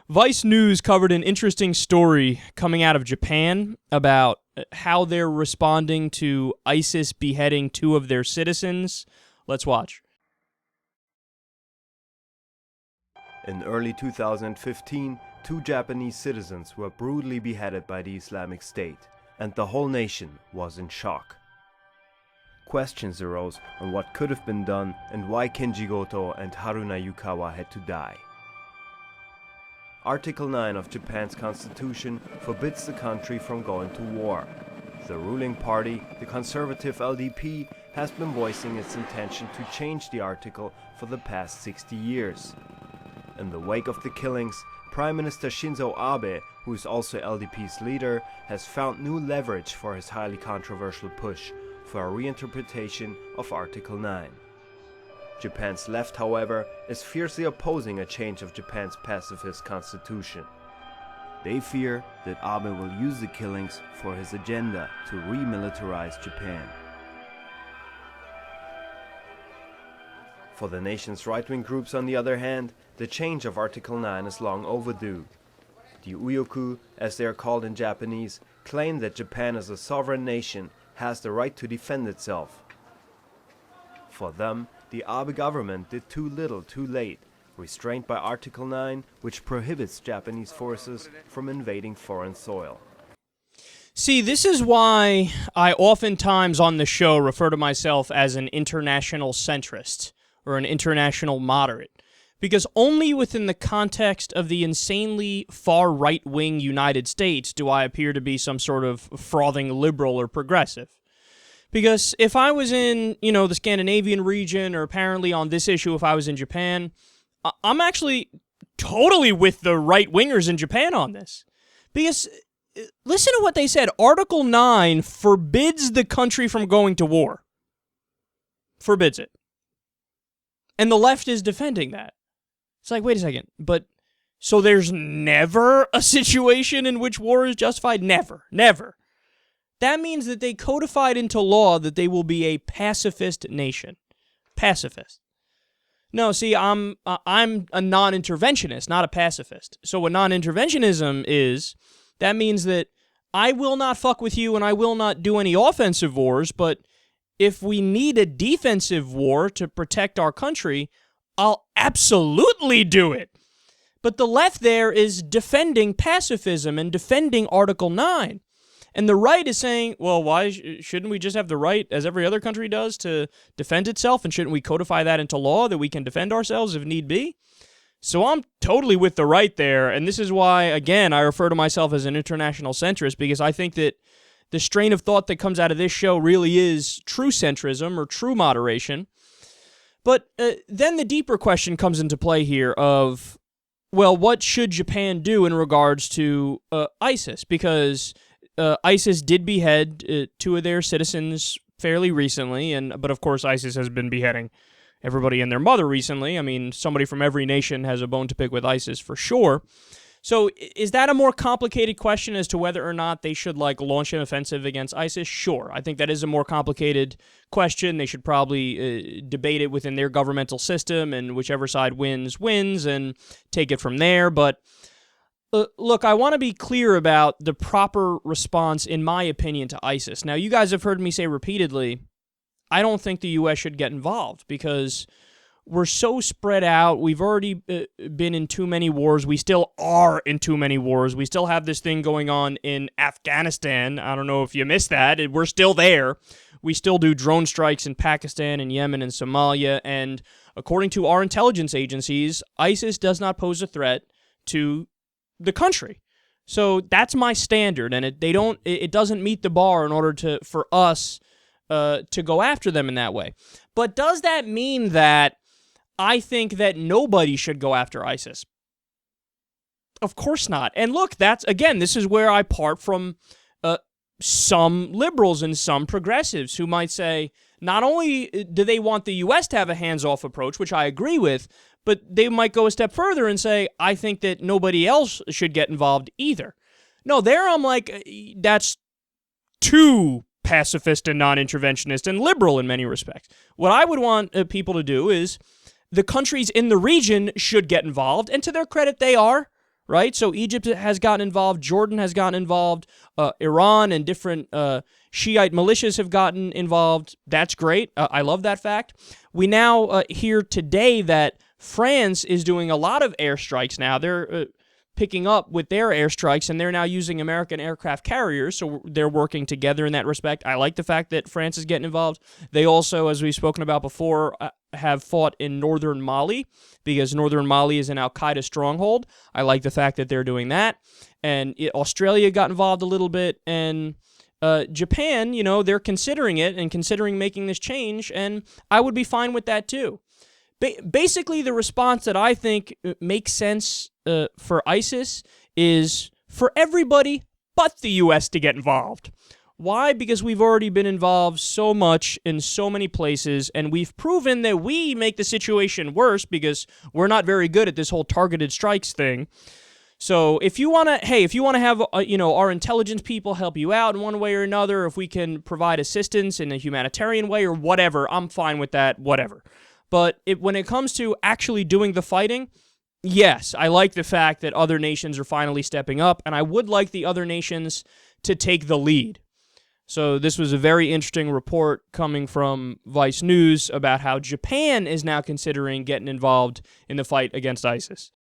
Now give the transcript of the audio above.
Vice News covered an interesting story coming out of Japan about how they're responding to ISIS beheading two of their citizens. Let's watch. In early 2015, two Japanese citizens were brutally beheaded by the Islamic State, and the whole nation was in shock. Questions arose on what could have been done and why Kenji Goto and Haruna Yukawa had to die. Article 9 of Japan's constitution forbids the country from going to war. The ruling party, the conservative LDP, has been voicing its intention to change the article for the past 60 years. In the wake of the killings, Prime Minister Shinzo Abe, who is also LDP's leader, has found new leverage for his highly controversial push for a reinterpretation of Article 9. Japan's left, however, is fiercely opposing a change of Japan's pacifist constitution. They fear that Abe will use the killings for his agenda to remilitarize Japan. For the nation's right-wing groups, on the other hand, the change of Article 9 is long overdue. The Uyoku, as they are called in Japanese, claim that Japan as a sovereign nation has the right to defend itself. For them, the Abe government did too little too late, restrained by Article 9, which prohibits Japanese forces from invading foreign soil. See, this is why I oftentimes on the show refer to myself as an international centrist or an international moderate, because only within the context of the insanely far right-wing United States do I appear to be some sort of frothing liberal or progressive. Because if I was in, the Scandinavian region, or apparently on this issue if I was in Japan, I'm actually totally with the right-wingers in Japan on this. Because listen to what they said. Article 9 forbids the country from going to war. Forbids it. And the left is defending that. It's like, wait a second, but so there's never a situation in which war is justified? Never. That means that they codified into law that they will be a pacifist nation. Pacifist. No, see, I'm a non-interventionist, not a pacifist. So what non-interventionism is, that means that I will not fuck with you and I will not do any offensive wars, but if we need a defensive war to protect our country, I'll absolutely do it. But the left there is defending pacifism and defending Article 9. And the right is saying, well, why shouldn't we just have the right, as every other country does, to defend itself? And shouldn't we codify that into law that we can defend ourselves if need be? So I'm totally with the right there. And this is why, again, I refer to myself as an international centrist, because I think that the strain of thought that comes out of this show really is true centrism or true moderation. But then the deeper question comes into play here of, well, what should Japan do in regards to ISIS? Because ISIS did behead two of their citizens fairly recently, but of course ISIS has been beheading everybody and their mother recently. I mean, somebody from every nation has a bone to pick with ISIS for sure. So is that a more complicated question as to whether or not they should launch an offensive against ISIS? Sure. I think that is a more complicated question. They should probably debate it within their governmental system, and whichever side wins, and take it from there. But look, I want to be clear about the proper response, in my opinion, to ISIS. Now, you guys have heard me say repeatedly, I don't think the U.S. should get involved because we're so spread out. We've already been in too many wars. We still are in too many wars. We still have this thing going on in Afghanistan. I don't know if you missed that. We're still there. We still do drone strikes in Pakistan and Yemen and Somalia. And according to our intelligence agencies, ISIS does not pose a threat to the country. So that's my standard, and it doesn't meet the bar in order for us to go after them in that way. But does that mean that I think that nobody should go after ISIS? Of course not. And look, this is where I part from some liberals and some progressives who might say, not only do they want the U.S. to have a hands-off approach, which I agree with, but they might go a step further and say, I think that nobody else should get involved either. No, there I'm like, that's too pacifist and non-interventionist and liberal in many respects. What I would want people to do is the countries in the region should get involved, and to their credit, they are. right? So Egypt has gotten involved, Jordan has gotten involved, Iran and different Shiite militias have gotten involved. That's great. I love that fact. We now hear today that France is doing a lot of airstrikes now. They're picking up with their airstrikes, and they're now using American aircraft carriers, so they're working together in that respect. I like the fact that France is getting involved. They also, as we've spoken about before, have fought in northern Mali, because northern Mali is an al-Qaeda stronghold. I like the fact that they're doing that. And Australia got involved a little bit, and Japan, they're considering it and considering making this change, and I would be fine with that too. Basically, the response that I think makes sense for ISIS is for everybody but the U.S. to get involved. Why? Because we've already been involved so much in so many places, and we've proven that we make the situation worse because we're not very good at this whole targeted strikes thing. So if you want to have our intelligence people help you out in one way or another, if we can provide assistance in a humanitarian way or whatever, I'm fine with that, whatever. But when it comes to actually doing the fighting, yes, I like the fact that other nations are finally stepping up, and I would like the other nations to take the lead. So this was a very interesting report coming from Vice News about how Japan is now considering getting involved in the fight against ISIS.